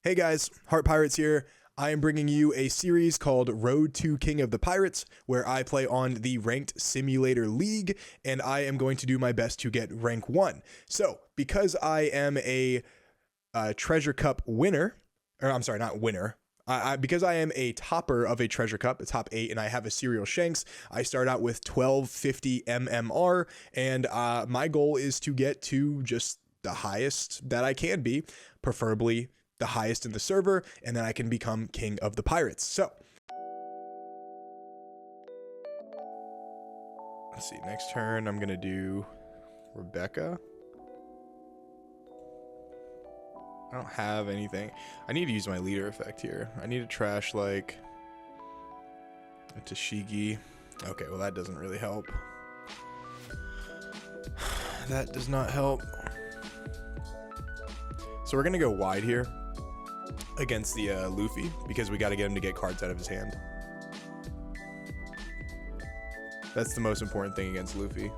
Hey guys, Heart Pirates here. I am bringing you a series called Road to King of the Pirates, where I play on the Ranked Simulator League, and I am going to do my best to get rank 1. So, because I am a Treasure Cup winner, or I'm sorry, not winner, because I am a topper of a Treasure Cup, a top 8, and I have a Serial Shanks, I start out with 1250 MMR, and my goal is to get to just the highest that I can be, preferably the highest in the server, and then I can become King of the Pirates. So, let's see, next turn I'm gonna do Rebecca. I don't have anything. I need to use my leader effect here. I need to trash like a Tashigi. Okay, well that doesn't really help. That does not help. So we're gonna go wide here against the Luffy because we got to get him to get cards out of his hand. That's the most important thing against Luffy.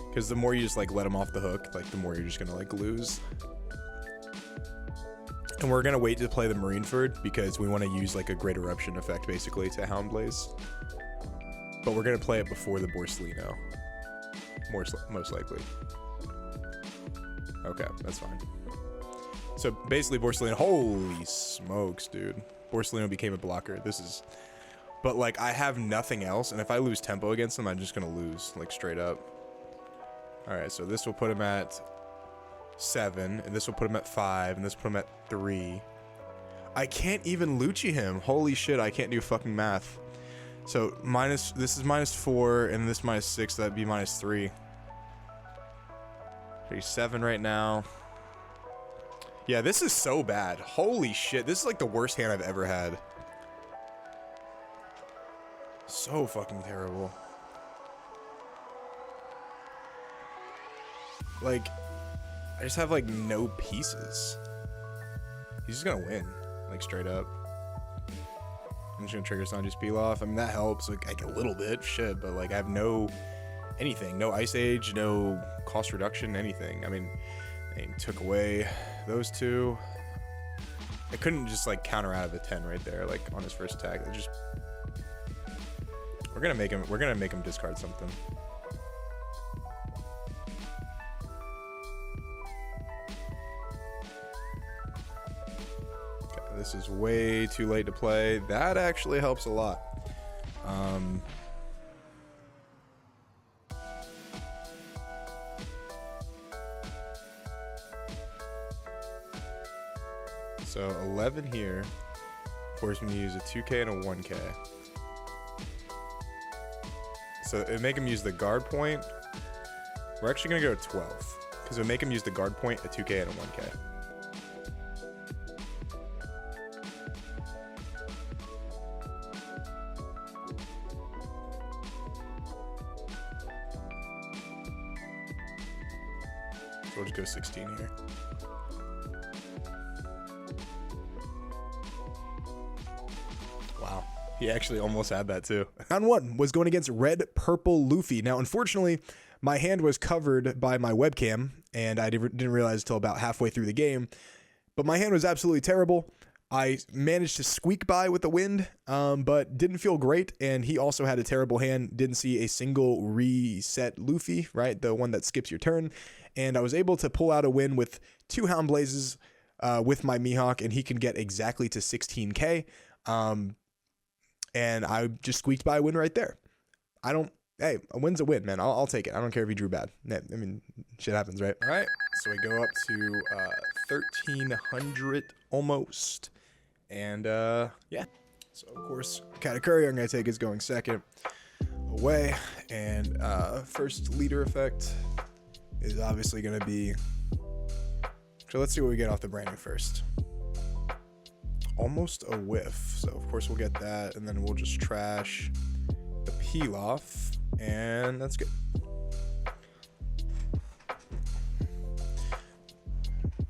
Because the more you just like let him off the hook, like the more you're just gonna like lose. And we're gonna wait to play the Marineford because we want to use like a Great Eruption effect basically to Hound Blaze. But we're gonna play it before the Borsalino, most likely. Okay, that's fine. So basically Borsalino, holy smokes, dude. Borsalino became a blocker. This is, but like I have nothing else, and if I lose tempo against him, I'm just gonna lose, like straight up. All right, so this will put him at 7, and this will put him at 5, and this will put him at 3. I can't even Lucci him. Holy shit, I can't do fucking math. So this is -4, and this -6, so that'd be -3. 7 right now. Yeah, this is so bad. Holy shit, this is like the worst hand I've ever had. So fucking terrible. Like, I just have like no pieces. He's just gonna win, like straight up. I'm just gonna trigger Sanji's peel off. I mean, that helps like a little bit, shit, but like I have no anything, no Ice Age, no cost reduction, anything. I mean, they took away those two. I couldn't just like counter out of a 10 right there, like on his first attack. It just, we're gonna make him discard something. Okay, this is way too late to play. That actually helps a lot. So 11 here, force me to use a 2K and a 1K. So it make him use the guard point. We're actually gonna go to 12, because it would make him use the guard point, a 2K and a 1K. So we'll just go 16 here. Wow, he actually almost had that too. Round 1 was going against Red Purple Luffy. Now, unfortunately, my hand was covered by my webcam, and I didn't realize until about halfway through the game. But my hand was absolutely terrible. I managed to squeak by with the wind, but didn't feel great. And he also had a terrible hand. Didn't see a single reset Luffy, right? The one that skips your turn. And I was able to pull out a win with 2 Hound Blazes with my Mihawk, and he can get exactly to 16K. And I just squeaked by a win right there. Hey, a win's a win, man. I'll take it. I don't care if he drew bad. I mean, shit happens, right? All right, so we go up to 1300 almost. And yeah. So, of course, Katakuri, I'm going to take is going second away. And first leader effect is obviously going to be... So let's see what we get off the brand new first. Almost a whiff, so of course we'll get that, and then we'll just trash the peel off, and that's good.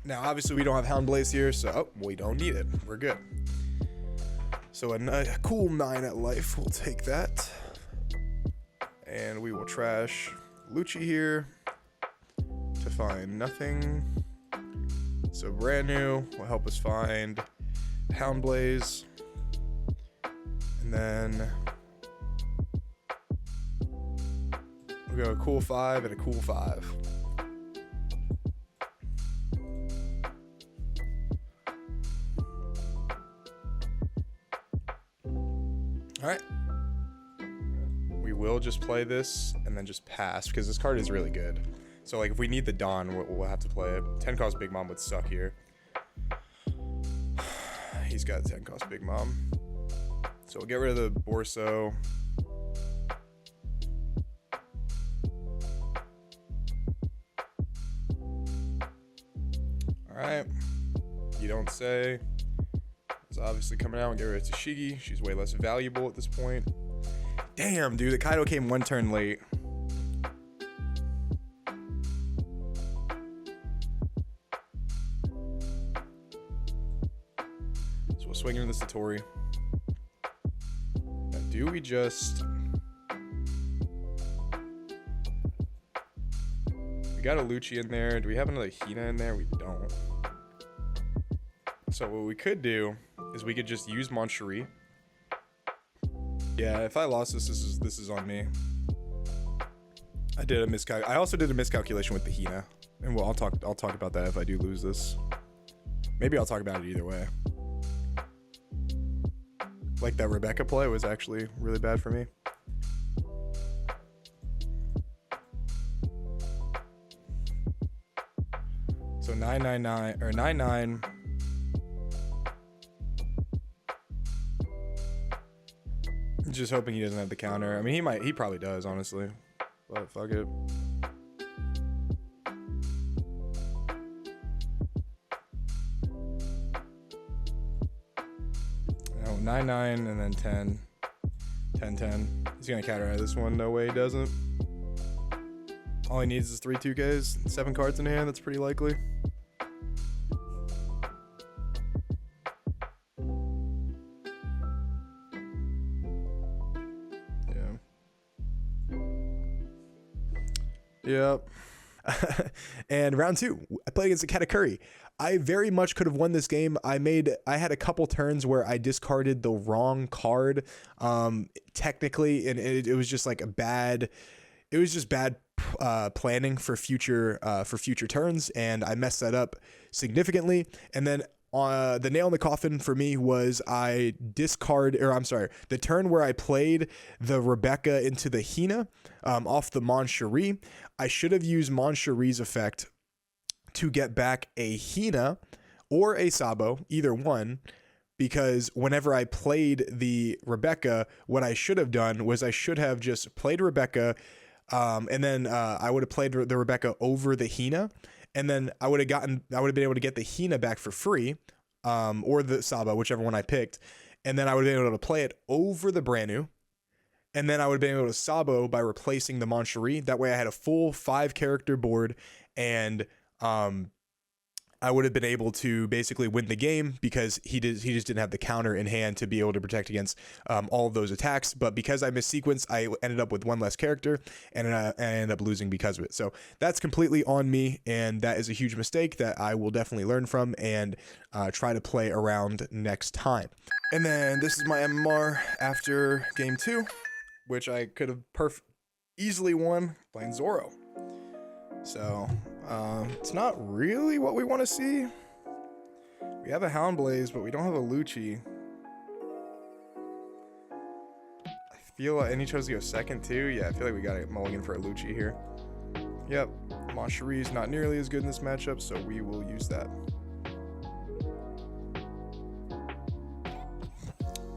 Now obviously we don't have Hound Blaze here, so we don't need it. We're good. So a cool 9 at life, we'll take that, and we will trash Lucci here to find nothing. So brand new will help us find Houndblaze. And then we'll go a cool 5 and a cool 5. Alright. We will just play this and then just pass because this card is really good. So like if we need the Dawn, we'll have to play it. 10 cost Big Mom would suck here. He's got 10 cost Big Mom. So we'll get rid of the Borso. Alright. You don't say. It's obviously coming out and get rid of Tashigi. She's way less valuable at this point. Damn, dude, the Kaido came one turn late. So we'll swing into the Satori. Now, do we just... We got a Lucci in there. Do we have another Hina in there? We don't. So what we could do is we could just use Mon Cherie. Yeah, if I lost this, this is on me. I also did a miscalculation with the Hina, and well, I'll talk about that if I do lose this. Maybe I'll talk about it either way. Like that Rebecca play was actually really bad for me. So 999 or 99. Just hoping he doesn't have the counter. I mean, he probably does, honestly. But fuck it. Oh, 9-9 and then 10. 10-10. He's gonna counter out this one. No way he doesn't. All he needs is 3 2Ks, 7 cards in hand. That's pretty likely. Yep. And round 2, I played against a Katakuri. I very much could have won this game. I had a couple turns where I discarded the wrong card, technically, and it was just like bad planning for future turns, and I messed that up significantly. And then the nail in the coffin for me was the turn where I played the Rebecca into the Hina off the Mon Cherie. I should have used Mon Cherie's effect to get back a Hina or a Sabo, either one, because whenever I played the Rebecca, what I should have done was I should have just played Rebecca, and then I would have played the Rebecca over the Hina, and then I would have been able to get the Hina back for free, or the Saba, whichever one I picked, and then I would have been able to play it over the brand new, and then I would have been able to Sabo by replacing the Mon Cherie. That way I had a full 5 character board, and I would have been able to basically win the game because he just didn't have the counter in hand to be able to protect against all of those attacks. But because I missequenced, I ended up with 1 less character, and I ended up losing because of it. So that's completely on me, and that is a huge mistake that I will definitely learn from and try to play around next time. And then this is my MMR after game 2, which I could have easily won playing Zoro. So it's not really what we want to see. We have a Houndblaze, but we don't have a Lucci. I feel like, and he chose to go second too. Yeah, I feel like we got a mulligan for a Lucci here. Yep, Mon Cherie's not nearly as good in this matchup, so we will use that.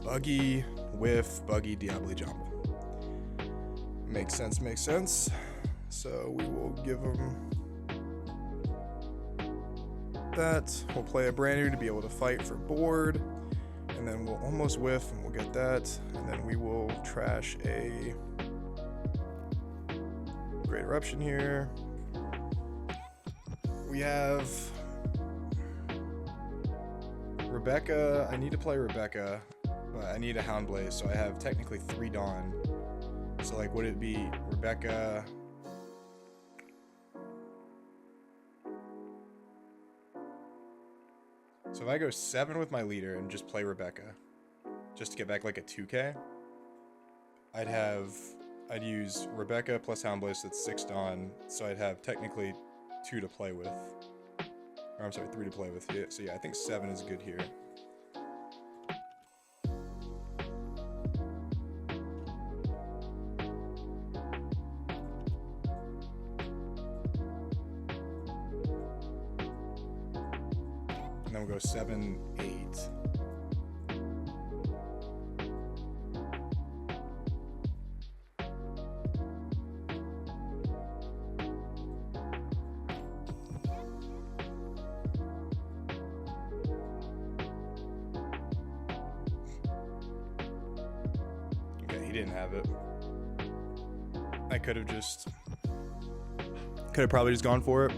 Buggy, Whiff, Buggy, Diablo Jump. Makes sense, makes sense. So we will give him that. We'll play a brand new to be able to fight for board. And then we'll almost whiff and we'll get that. And then we will trash a Great Eruption here. We have Rebecca. I need to play Rebecca, but I need a Houndblaze, so I have technically 3 Dawn. So like, would it be Rebecca? So if I go 7 with my leader and just play Rebecca, just to get back like a 2k, I'd use Rebecca plus Houndblaze, that's 6 Dawn, so I'd have technically 2 to play with. Or I'm sorry, 3 to play with. Yeah, so yeah, I think 7 is good here. And then we'll go 7, 8. Okay, he didn't have it. I could have probably just gone for it.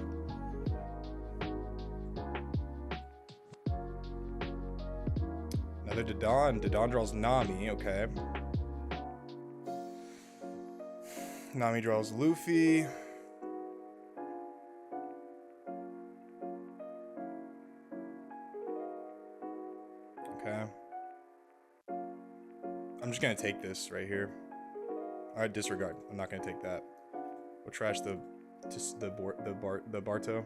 Another Dodon. Dodon draws Nami. Okay. Nami draws Luffy. Okay. I'm just gonna take this right here. Alright, disregard. I'm not gonna take that. We'll trash the Barto.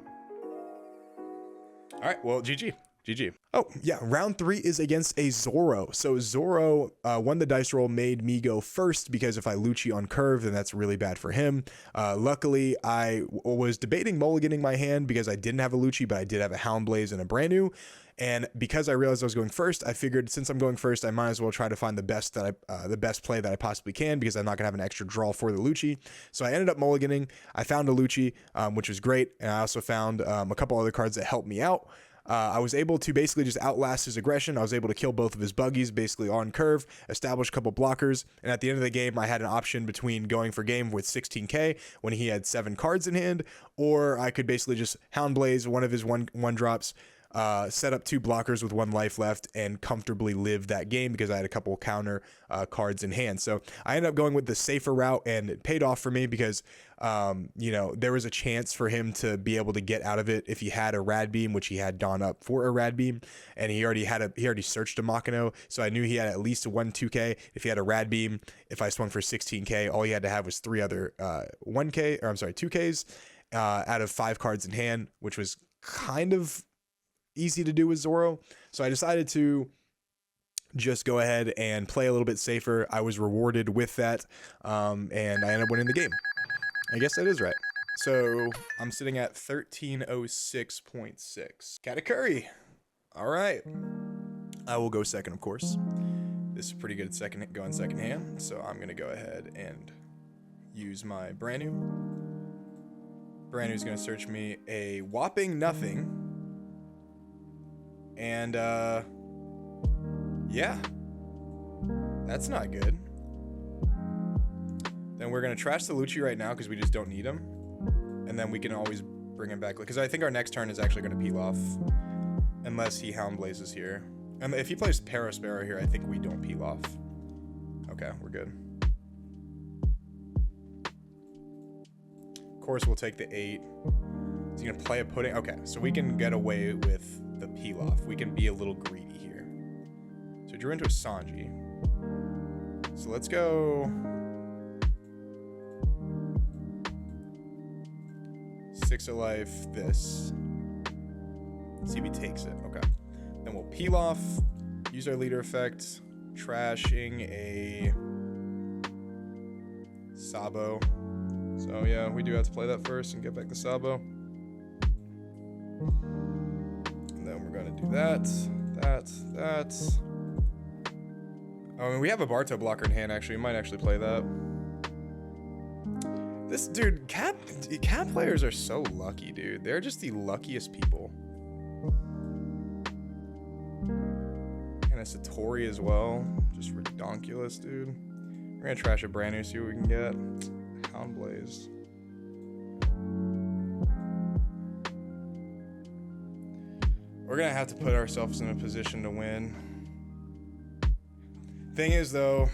Alright, well, GG. GG. Oh, yeah, round 3 is against a Zoro. So Zoro won the dice roll, made me go first, because if I Lucci on curve, then that's really bad for him. Luckily, I was debating mulliganing my hand because I didn't have a Lucci, but I did have a Houndblaze and a brand new. And because I realized I was going first, I figured since I'm going first, I might as well try to find the best play that I possibly can, because I'm not gonna have an extra draw for the Lucci. So I ended up mulliganing. I found a Lucci, which was great, and I also found a couple other cards that helped me out. I was able to basically just outlast his aggression. I was able to kill both of his buggies basically on curve, establish a couple blockers, and at the end of the game, I had an option between going for game with 16k when he had 7 cards in hand, or I could basically just Houndblaze one of his one drops, set up 2 blockers with 1 life left, and comfortably live that game because I had a couple counter cards in hand. So I ended up going with the safer route, and it paid off for me because you know, there was a chance for him to be able to get out of it if he had a Rad Beam, which he had Dawn up for a Rad Beam, and he already searched a Makino, so I knew he had at least a 1-2k. If he had a Rad Beam, if I swung for 16k, all he had to have was 3 other 2ks out of 5 cards in hand, which was kind of easy to do with Zoro. So I decided to just go ahead and play a little bit safer. I was rewarded with that, and I ended up winning the game. I guess that is right. So I'm sitting at 1306.6. Katakuri. All right. I will go second, of course. This is pretty good going second hand, so I'm gonna go ahead and use my brand new. Brand new is gonna search me a whopping nothing. And yeah, that's not good. Then we're gonna trash the Lucci right now because we just don't need him, and then we can always bring him back because I think our next turn is actually gonna peel off unless he Houndblazes here. And if he plays Parasparrow here, I think we don't peel off. Okay, we're good. Of course, we'll take the 8. Is he gonna play a pudding? Okay, so we can get away with the peel off. We can be a little greedy here. So drew into a Sanji. So let's go 6 of life, this. Let's see if he takes it. Okay. Then we'll peel off, use our leader effect, trashing a Sabo. So yeah, we do have to play that first and get back the Sabo. And then we're gonna do that. Oh, and we have a Barto blocker in hand, actually. We might actually play that. This dude, cat players are so lucky, dude. They're just the luckiest people. And a Satori as well. Just redonkulous, dude. We're gonna trash a brand new, see what we can get. Houndblaze. We're gonna have to put ourselves in a position to win. Thing is, though,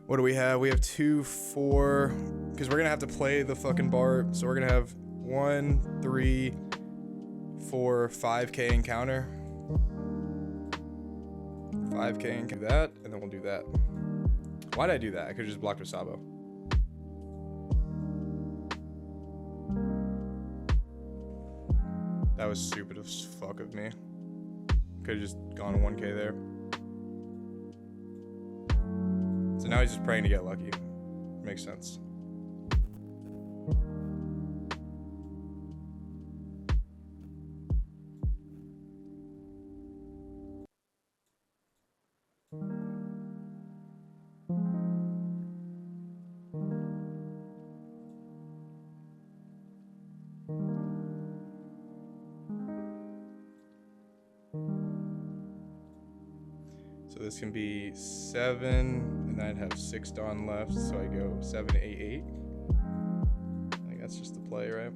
what do we have? We have 2, 4, because we're gonna have to play the fucking bar. So we're gonna have 1, 3, for 5k encounter. 5k and do that, and then we'll do that. Why did I do that? I could have just blocked with Sabo. That was stupid as fuck of me. Could have just gone 1k there. So now he's just praying to get lucky. Makes sense. So this can be 7, and then I'd have 6 Dawn left, so I go 7, 8, 8. I think that's just the play, right?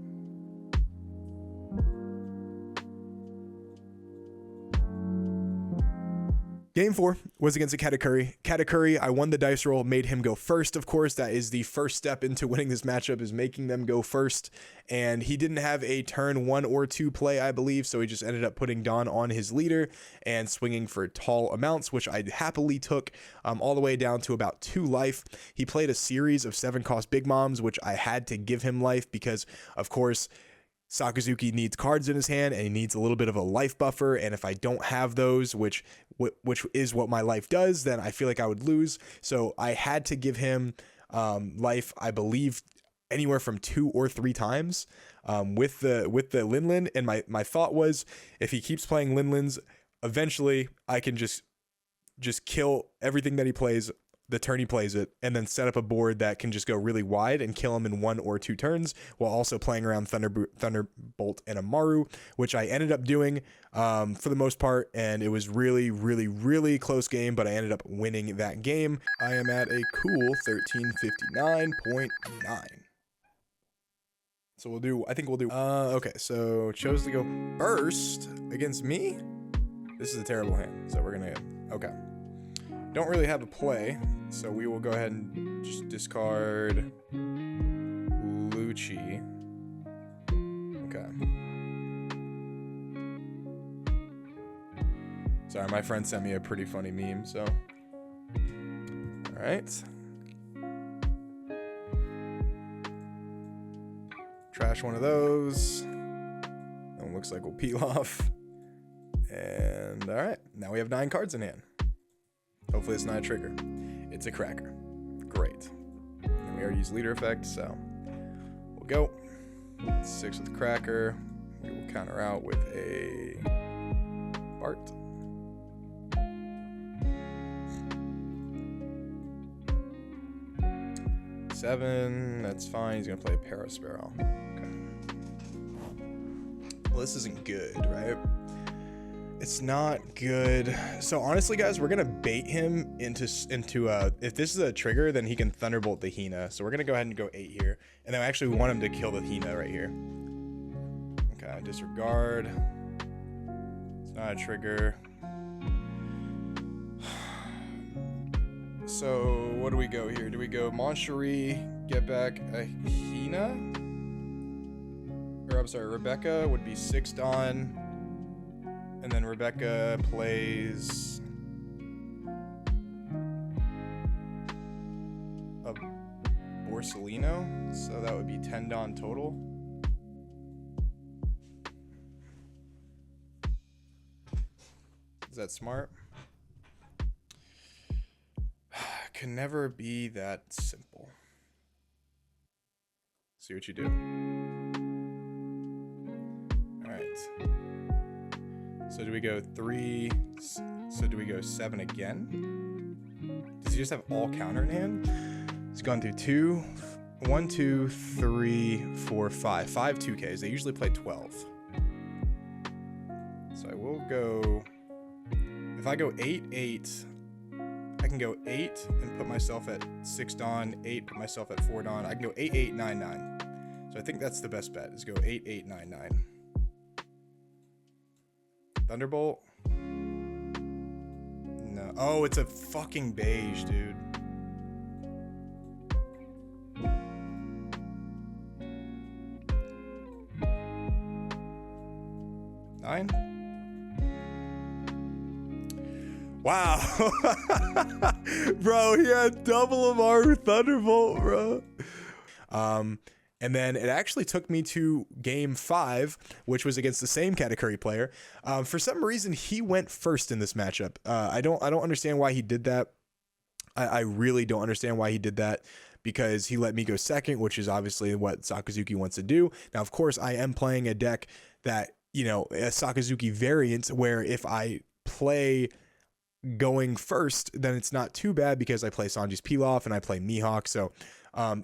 Game 4 was against a Katakuri. Katakuri, I won the dice roll, made him go first, of course. That is the first step into winning this matchup, is making them go first. And he didn't have a turn 1 or 2 play, I believe, so he just ended up putting Dawn on his leader and swinging for tall amounts, which I happily took all the way down to about 2 life. He played a series of 7-cost Big Moms, which I had to give him life because, of course, Sakazuki needs cards in his hand and he needs a little bit of a life buffer, and if I don't have those, which is what my life does, then I feel like I would lose. So I had to give him life, I believe, anywhere from 2 or 3 times with the Linlin, and my thought was, if he keeps playing Linlins, eventually I can just kill everything that he plays the turn he plays it, and then set up a board that can just go really wide and kill him in 1 or 2 turns, while also playing around Thunderbolt and Amaru, which I ended up doing for the most part, and it was really, really, really close game, but I ended up winning that game. I am at a cool 1359.9. So I think we'll do, okay, so chose to go first against me. This is a terrible hand, so we're gonna, okay. Don't really have a play, so we will go ahead and just discard Lucci. Okay. Sorry, my friend sent me a pretty funny meme, so. All right. Trash one of those. That one looks like we'll peel off. And all right, now we have 9 cards in hand. Hopefully it's not a trigger. It's a cracker. Great. And we already used leader effect, so we'll go. 6 with cracker. We will counter out with a Bart. Seven, that's fine. He's gonna play Parasparrow. Okay. Well, this isn't good, right? It's not good. So honestly, guys, we're gonna bait him into if this is a trigger, then he can Thunderbolt the Hina. So we're gonna go ahead and go 8 here, and then actually we want him to kill the Hina right here. Okay, disregard. It's not a trigger. So what do we go here? Do we go Moncherie, get back a Hina? Or I'm sorry, Rebecca would be 6 Dawn. And then Rebecca plays a Borsellino, so that would be 10 Dawn total. Is that smart? Can never be that simple. See what you do. All right. So do we go 3? So do we go 7 again? Does he just have all counter in hand? He's gone through 1, 2, 3, 4, 5. 5 2Ks. They usually play 12. So I will go. If I go 8, 8, I can go 8 and put myself at 6 Dawn, 8, put myself at 4 Dawn. I can go 8, 8, 9, 9. So I think that's the best bet, is go 8, 8, 9, 9. Thunderbolt? No. Oh, it's a fucking beige, dude. 9. Wow. Bro, he had double of our Thunderbolt, bro. And then it actually took me to game 5, which was against the same Katakuri player. For some reason, he went first in this matchup. I don't understand why he did that. I really don't understand why he did that, because he let me go second, which is obviously what Sakazuki wants to do. Now, of course, I am playing a deck that, you know, a Sakazuki variant, where if I play going first, then it's not too bad because I play Sanji's Pilaf and I play Mihawk. So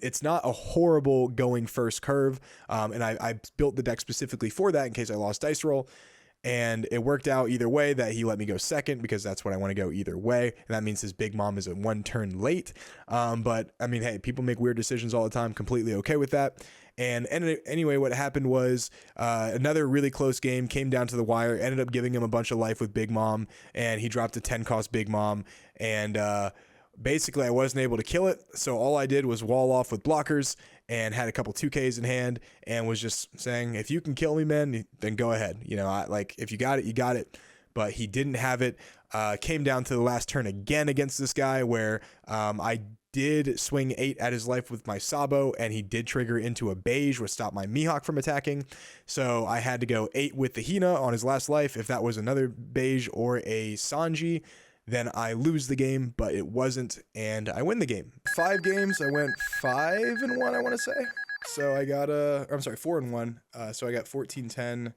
it's not a horrible going first curve. And I built the deck specifically for that in case I lost dice roll. And it worked out either way that he let me go second, because that's what I want to go either way. And that means his big mom is at 1 turn late. But I mean, hey, people make weird decisions all the time. Completely okay with that. And anyway, what happened was another really close game came down to the wire, ended up giving him a bunch of life with Big Mom, and he dropped a 10 cost Big Mom. And basically, I wasn't able to kill it. So all I did was wall off with blockers and had a couple 2Ks in hand, and was just saying, if you can kill me, man, then go ahead. You know, like, if you got it, you got it. But he didn't have it. Came down to the last turn again against this guy, where I did swing 8 at his life with my Sabo, and he did trigger into a beige, which stopped my Mihawk from attacking. So I had to go 8 with the Hina on his last life. If that was another beige or a Sanji, then I lose the game, but it wasn't, and I win the game. 5 games, I went 5-1, I want to say. So I got 4-1. So I got 1410.4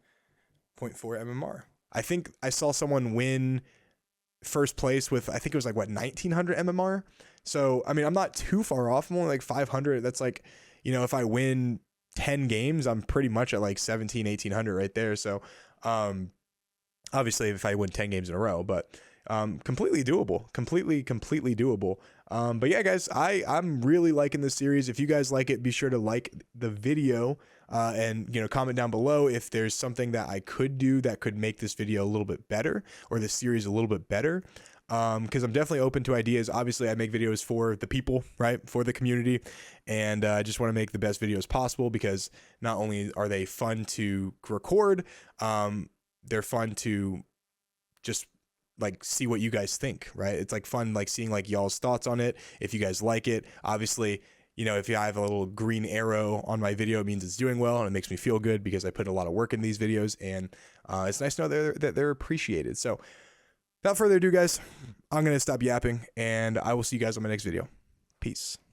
MMR. I think I saw someone win first place with, I think it was like, what, 1900 MMR? So, I mean, I'm not too far off. I'm only like 500. That's like, you know, if I win 10 games, I'm pretty much at like 1800 right there. So, obviously if I win 10 games in a row, but completely doable, completely doable. But yeah, guys, I'm really liking this series. If you guys like it, be sure to like the video, and, you know, comment down below if there's something that I could do that could make this video a little bit better, or this series a little bit better. Because I'm definitely open to ideas. Obviously, I make videos for the people, right? For the community. And I just want to make the best videos possible, because not only are they fun to record, they're fun to just like see what you guys think, right? It's like fun, like seeing like y'all's thoughts on it. If you guys like it, obviously, you know, if I have a little green arrow on my video, it means it's doing well, and it makes me feel good because I put a lot of work in these videos, and it's nice to know that they're appreciated. So without further ado, guys, I'm going to stop yapping, and I will see you guys on my next video. Peace.